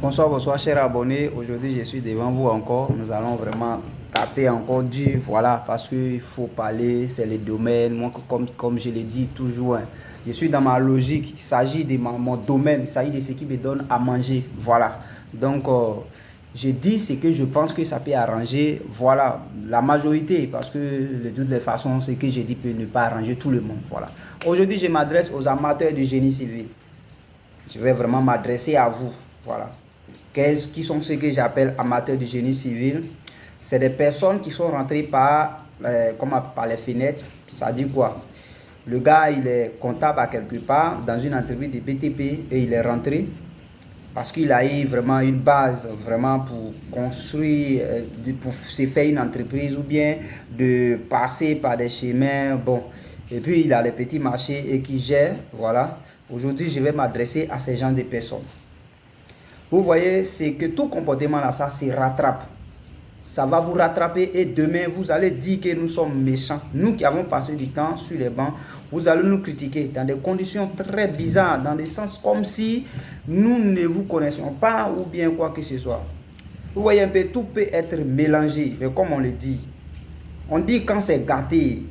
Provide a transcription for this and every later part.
Bonsoir, bonsoir, chers abonnés. Aujourd'hui, je suis devant vous encore. Nous allons vraiment taper encore dur, voilà, parce qu'il faut parler, c'est le domaine. Moi, comme je l'ai dit toujours, hein, je suis dans ma logique. Il s'agit de mon domaine, il s'agit de ce qui me donne à manger, voilà. Donc, je dis ce que je pense que ça peut arranger, voilà, la majorité, parce que de toutes les façons, ce que je dis peut ne pas arranger tout le monde, voilà. Aujourd'hui, je m'adresse aux amateurs du génie civil. Je vais vraiment m'adresser à vous, voilà. Qui sont ceux que j'appelle amateurs du génie civil? C'est des personnes qui sont rentrées par les fenêtres. Ça dit quoi? Le gars, il est comptable à quelque part dans une entreprise de BTP et il est rentré parce qu'il a eu vraiment une base vraiment pour construire, pour se faire une entreprise ou bien de passer par des chemins. Bon, et puis il a les petits marchés et qui gère, voilà. Aujourd'hui, je vais m'adresser à ces gens de personnes. Vous voyez, c'est que tout comportement là, ça se rattrape. Ça va vous rattraper et demain, vous allez dire que nous sommes méchants. Nous qui avons passé du temps sur les bancs, vous allez nous critiquer dans des conditions très bizarres, dans des sens comme si nous ne vous connaissions pas ou bien quoi que ce soit. Vous voyez un peu, tout peut être mélangé, mais comme on le dit, on dit quand c'est gâté,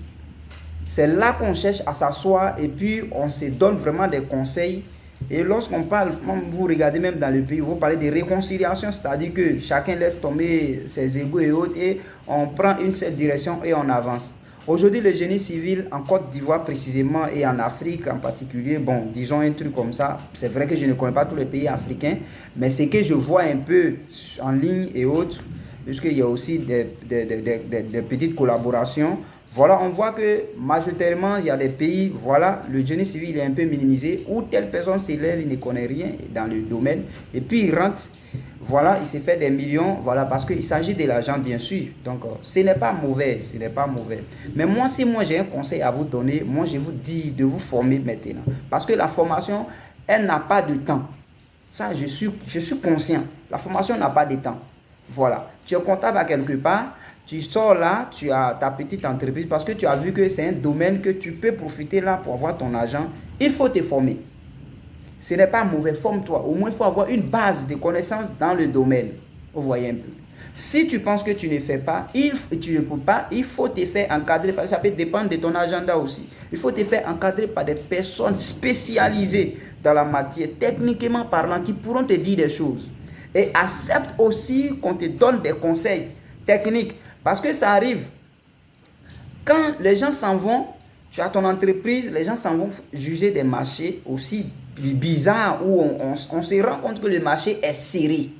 c'est là qu'on cherche à s'asseoir et puis on se donne vraiment des conseils. Et lorsqu'on parle, comme vous regardez même dans le pays, vous parlez de réconciliation, c'est-à-dire que chacun laisse tomber ses égos et autres et on prend une seule direction et on avance. Aujourd'hui, le génie civil en Côte d'Ivoire précisément et en Afrique en particulier, bon, disons un truc comme ça, c'est vrai que je ne connais pas tous les pays africains, mais c'est que je vois un peu en ligne et autres, puisqu'il y a aussi des petites collaborations. Voilà, on voit que majoritairement, il y a des pays, voilà, le génie civil est un peu minimisé, où telle personne s'élève, il ne connaît rien dans le domaine, et puis il rentre, voilà, il s'est fait des millions, voilà, parce qu'il s'agit de l'argent, bien sûr. Donc, ce n'est pas mauvais, ce n'est pas mauvais. Mais moi, si moi j'ai un conseil à vous donner, moi je vous dis de vous former maintenant. Parce que la formation, elle n'a pas de temps. Ça, je suis conscient. La formation n'a pas de temps. Voilà, tu es comptable à quelque part, tu sors là, tu as ta petite entreprise parce que tu as vu que c'est un domaine que tu peux profiter là pour avoir ton argent. Il faut te former. Ce n'est pas mauvais, forme-toi. Au moins, il faut avoir une base de connaissances dans le domaine. Vous voyez un peu. Si tu penses que tu ne fais pas, tu ne peux pas, il faut te faire encadrer. Parce que ça peut dépendre de ton agenda aussi. Il faut te faire encadrer par des personnes spécialisées dans la matière, techniquement parlant, qui pourront te dire des choses. Et accepte aussi qu'on te donne des conseils techniques. Parce que ça arrive. Quand les gens s'en vont, tu as ton entreprise, les gens s'en vont juger des marchés aussi bizarres où on se rend compte que le marché est serré.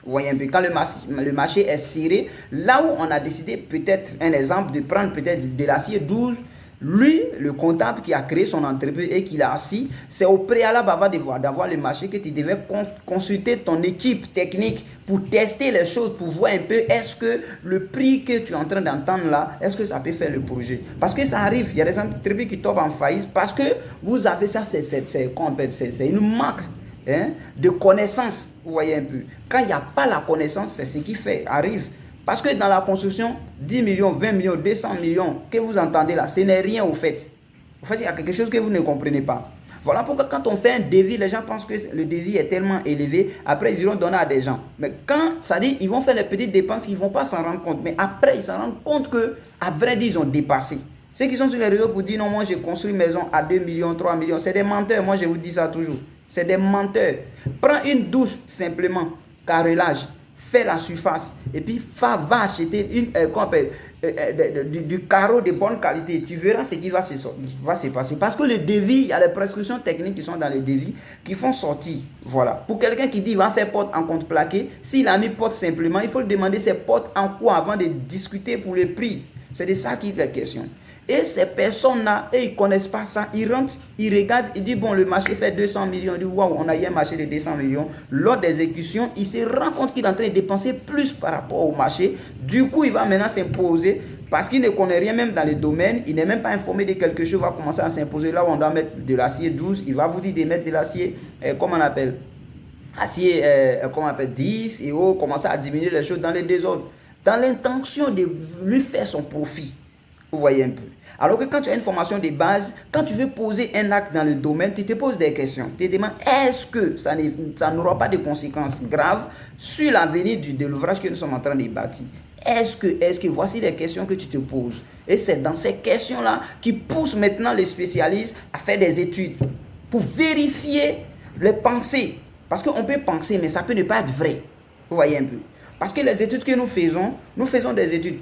Vous voyez un peu, quand le marché est serré, là où on a décidé, peut-être un exemple, de prendre peut-être de l'acier 12, lui, le comptable qui a créé son entreprise et qui l'a assis, c'est au préalable avant d'avoir le marché que tu devais consulter ton équipe technique pour tester les choses, pour voir un peu est-ce que le prix que tu es en train d'entendre là, est-ce que ça peut faire le projet. Parce que ça arrive, il y a des entreprises qui tombent en faillite parce que vous avez ça, c'est une manque de connaissances, vous voyez un peu. Quand il n'y a pas la connaissance, c'est ce qui arrive. Parce que dans la construction, 10 millions, 20 millions, 200 millions que vous entendez là, ce n'est rien au fait. En fait, il y a quelque chose que vous ne comprenez pas. Voilà pourquoi quand on fait un devis, les gens pensent que le devis est tellement élevé. Après, ils iront donner à des gens. Mais quand ça dit, ils vont faire les petites dépenses, ils ne vont pas s'en rendre compte. Mais après, ils s'en rendent compte qu'à vrai dire, ils ont dépassé. Ceux qui sont sur les réseaux pour dire non, moi j'ai construit une maison à 2 millions, 3 millions, c'est des menteurs. Moi, je vous dis ça toujours. C'est des menteurs. Prends une douche simplement, carrelage. Fais la surface et puis va acheter du carreau de bonne qualité. Tu verras ce qui va se passer. Parce que le devis, il y a les prescriptions techniques qui sont dans le devis qui font sortir. Voilà. Pour quelqu'un qui dit qu'il va faire porte en contreplaqué, s'il a mis porte simplement, il faut lui demander ses portes en quoi avant de discuter pour le prix. C'est de ça qu'il est question. Et ces personnes-là, ils ne connaissent pas ça. Ils rentrent, ils regardent, ils disent, bon, le marché fait 200 millions. Ils disent, waouh, on a eu un marché de 200 millions. Lors d'exécution, il se rend compte qu'il est en train de dépenser plus par rapport au marché. Du coup, il va maintenant s'imposer parce qu'il ne connaît rien même dans le domaine. Il n'est même pas informé de quelque chose. Il va commencer à s'imposer. Là où on doit mettre de l'acier 12, il va vous dire de mettre de l'acier, comment on appelle, acier, comment on appelle, 10, et commencer à diminuer les choses dans les désordres. Dans l'intention de lui faire son profit. Vous voyez un peu. Alors que quand tu as une formation de base, quand tu veux poser un acte dans le domaine, tu te poses des questions. Tu te demandes, est-ce que ça n'aura pas de conséquences graves sur l'avenir de l'ouvrage que nous sommes en train de bâtir? Est-ce que, voici les questions que tu te poses. Et c'est dans ces questions-là qui poussent maintenant les spécialistes à faire des études pour vérifier les pensées. Parce qu'on peut penser, mais ça peut ne pas être vrai. Vous voyez un peu. Parce que les études que nous faisons des études.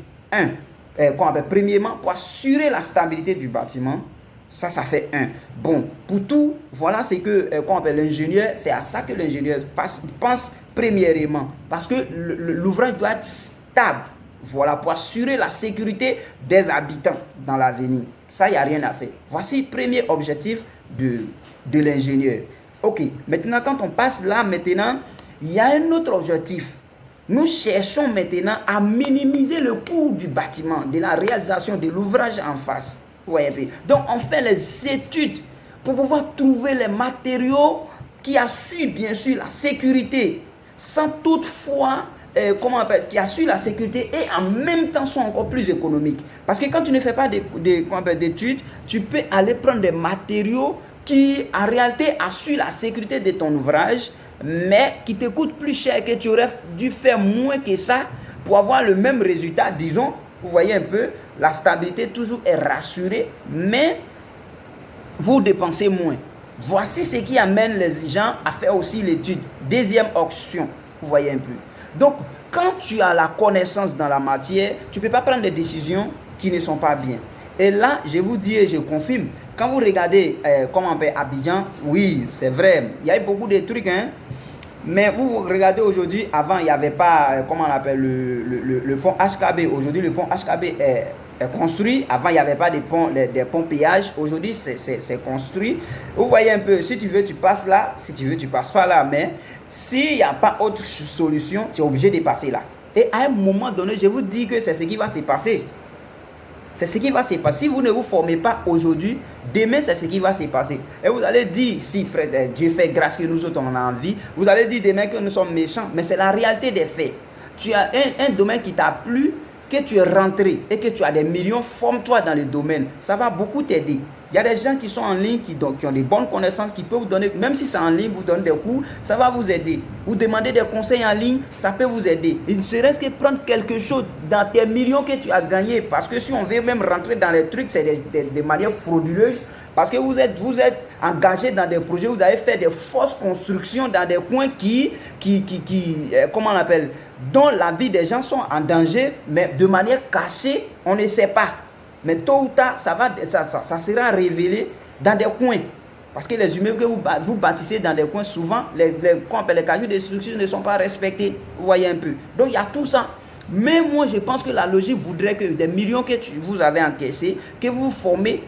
Premièrement, pour assurer la stabilité du bâtiment. Ça fait un. Bon, pour tout, voilà ce que l'ingénieur, c'est à ça que l'ingénieur pense premièrement. Parce que l'ouvrage doit être stable. Voilà, pour assurer la sécurité des habitants dans l'avenir. Ça, il n'y a rien à faire. Voici le premier objectif de l'ingénieur. Ok, maintenant, quand on passe là, maintenant, il y a un autre objectif. Nous cherchons maintenant à minimiser le coût du bâtiment, de la réalisation de l'ouvrage en face. Vous voyez. Donc, on fait les études pour pouvoir trouver les matériaux qui assurent bien sûr la sécurité, sans toutefois, qui assurent la sécurité et en même temps sont encore plus économiques. Parce que quand tu ne fais pas d'études, tu peux aller prendre des matériaux qui en réalité assurent la sécurité de ton ouvrage, mais qui te coûte plus cher, que tu aurais dû faire moins que ça pour avoir le même résultat, disons. Vous voyez un peu, la stabilité toujours est rassurée, mais vous dépensez moins. Voici ce qui amène les gens à faire aussi l'étude. Deuxième option, vous voyez un peu. Donc, quand tu as la connaissance dans la matière, tu ne peux pas prendre des décisions qui ne sont pas bien. Et là, je vous dis et je confirme, quand vous regardez Abidjan, oui, c'est vrai, il y a eu beaucoup de trucs, hein. Mais vous regardez aujourd'hui, avant, il n'y avait pas, le pont HKB. Aujourd'hui, le pont HKB est construit. Avant, il n'y avait pas des ponts péages. Aujourd'hui, c'est construit. Vous voyez un peu, si tu veux, tu passes là. Si tu veux, tu passes pas là. Mais s'il n'y a pas autre solution, tu es obligé de passer là. Et à un moment donné, je vous dis que c'est ce qui va se passer. C'est ce qui va se passer. Si vous ne vous formez pas aujourd'hui, demain, c'est ce qui va se passer. Et vous allez dire, si Dieu fait grâce que nous autres, on a envie, vous allez dire demain que nous sommes méchants. Mais c'est la réalité des faits. Tu as un domaine qui t'a plu, que tu es rentré et que tu as des millions, forme-toi dans le domaine. Ça va beaucoup t'aider. Il y a des gens qui sont en ligne, qui ont des bonnes connaissances, qui peuvent vous donner, même si c'est en ligne, vous donnent des cours, ça va vous aider. Vous demandez des conseils en ligne, ça peut vous aider. Il ne serait-ce que prendre quelque chose dans tes millions que tu as gagnés. Parce que si on veut même rentrer dans les trucs, c'est de manière frauduleuse. Parce que vous êtes engagé dans des projets, vous avez fait des fausses constructions dans des coins dont la vie des gens sont en danger, mais de manière cachée, on ne sait pas. Mais tôt ou tard, ça sera révélé dans des coins. Parce que les immeubles que vous bâtissez dans des coins, souvent, les casiers de structure ne sont pas respectés. Vous voyez un peu. Donc, il y a tout ça. Mais moi, je pense que la logique voudrait que des millions que vous avez encaissés, que vous formez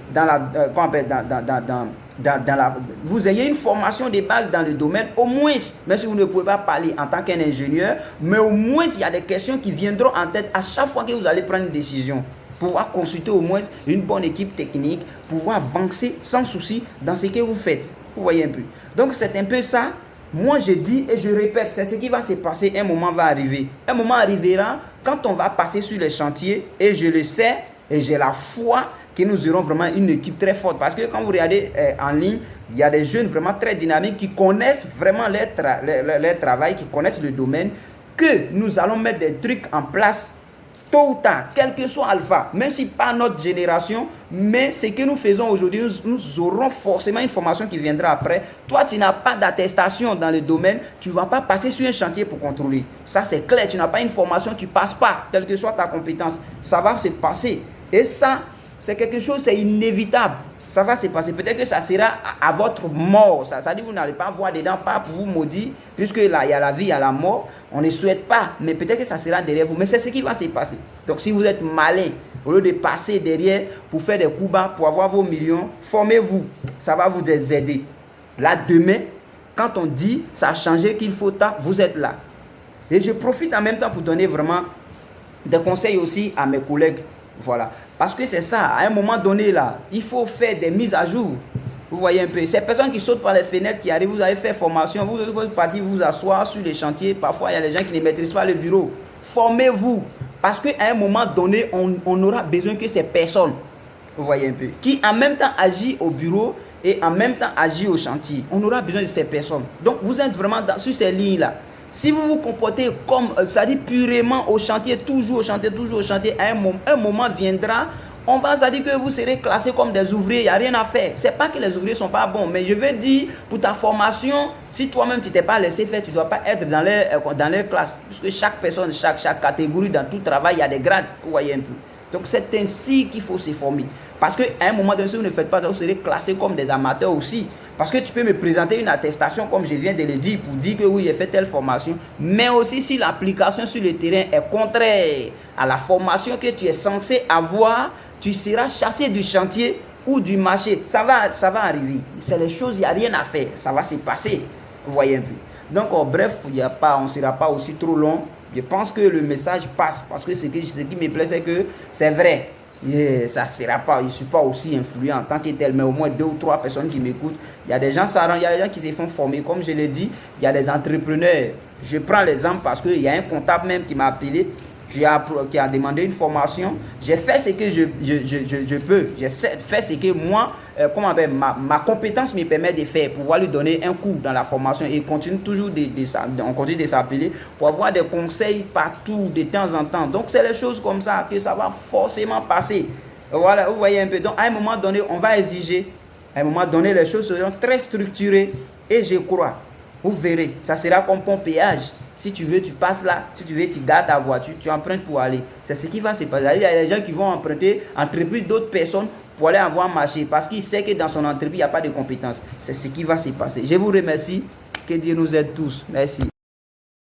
vous ayez une formation de base dans le domaine, au moins, même si vous ne pouvez pas parler en tant qu'un ingénieur, mais au moins, il y a des questions qui viendront en tête à chaque fois que vous allez prendre une décision. Pouvoir consulter au moins une bonne équipe technique, pouvoir avancer sans souci dans ce que vous faites. Vous voyez un peu. Donc, c'est un peu ça. Moi, je dis et je répète, c'est ce qui va se passer. Un moment va arriver. Un moment arrivera quand on va passer sur les chantiers. Et je le sais et j'ai la foi que nous aurons vraiment une équipe très forte. Parce que quand vous regardez en ligne, il y a des jeunes vraiment très dynamiques qui connaissent vraiment leur travail, qui connaissent le domaine, que nous allons mettre des trucs en place tôt ou tard, quel que soit Alpha, même si pas notre génération, mais ce que nous faisons aujourd'hui, nous aurons forcément une formation qui viendra après. Toi, tu n'as pas d'attestation dans le domaine, tu ne vas pas passer sur un chantier pour contrôler. Ça, c'est clair, tu n'as pas une formation, tu ne passes pas, quelle que soit ta compétence. Ça va se passer. Et ça, c'est quelque chose, c'est inévitable. Ça va se passer. Peut-être que ça sera à votre mort. Ça dit que vous n'allez pas voir dedans, pas pour vous maudire, puisque là, il y a la vie, il y a la mort. On ne souhaite pas, mais peut-être que ça sera derrière vous. Mais c'est ce qui va se passer. Donc, si vous êtes malin, au lieu de passer derrière pour faire des coups bas, pour avoir vos millions, formez-vous. Ça va vous aider. Là, demain, quand on dit ça a changé, qu'il faut tant, vous êtes là. Et je profite en même temps pour donner vraiment des conseils aussi à mes collègues. Voilà. Parce que c'est ça, à un moment donné, là, il faut faire des mises à jour. Vous voyez un peu. Ces personnes qui sautent par les fenêtres, qui arrivent, vous avez fait formation, vous partir vous asseoir sur les chantiers. Parfois, il y a des gens qui ne maîtrisent pas le bureau. Formez-vous. Parce qu'à un moment donné, on aura besoin que ces personnes, vous voyez un peu, qui en même temps agissent au bureau et en même temps agissent au chantier. On aura besoin de ces personnes. Donc, vous êtes vraiment sur ces lignes-là. Si vous vous comportez comme, ça dit purement au chantier, toujours au chantier, un moment viendra, on va ça dire que vous serez classés comme des ouvriers, il n'y a rien à faire. Ce n'est pas que les ouvriers ne sont pas bons, mais je veux dire, pour ta formation, si toi-même tu ne t'es pas laissé faire, tu ne dois pas être dans les classes. Puisque chaque personne, chaque catégorie, dans tout travail, il y a des grades, vous voyez un peu. Donc c'est ainsi qu'il faut se former. Parce qu'à un moment donné, si vous ne faites pas ça, vous serez classés comme des amateurs aussi. Parce que tu peux me présenter une attestation, comme je viens de le dire, pour dire que oui, j'ai fait telle formation. Mais aussi si l'application sur le terrain est contraire à la formation que tu es censé avoir, tu seras chassé du chantier ou du marché. Ça va arriver. C'est les choses, il n'y a rien à faire. Ça va se passer. Vous voyez un peu. Donc, bref, on ne sera pas aussi trop long. Je pense que le message passe. Parce que ce qui me plaît, c'est que c'est vrai. Ça ne sera pas, je ne suis pas aussi influent en tant que tel, mais au moins 2 ou 3 personnes qui m'écoutent. Il y a des gens, il y a des gens qui se font former, comme je l'ai dit, il y a des entrepreneurs. Je prends l'exemple parce qu'il y a un comptable même qui m'a appelé, qui a demandé une formation. J'ai fait ce que je peux, j'ai fait ce que moi, ma compétence me permet de faire, pour pouvoir lui donner un coup dans la formation et continue toujours on continue de s'appeler pour avoir des conseils partout de temps en temps. Donc c'est les choses comme ça que ça va forcément passer. Voilà, vous voyez un peu. Donc à un moment donné, on va exiger, à un moment donné, les choses seront très structurées et je crois, vous verrez, ça sera comme ton péage. Si tu veux, tu passes là. Si tu veux, tu gardes ta voiture, tu empruntes pour aller. C'est ce qui va se passer. Il y a des gens qui vont emprunter, entreprendre d'autres personnes pour aller avoir marché. Parce qu'il sait que dans son entreprise, il n'y a pas de compétences. C'est ce qui va se passer. Je vous remercie. Que Dieu nous aide tous. Merci.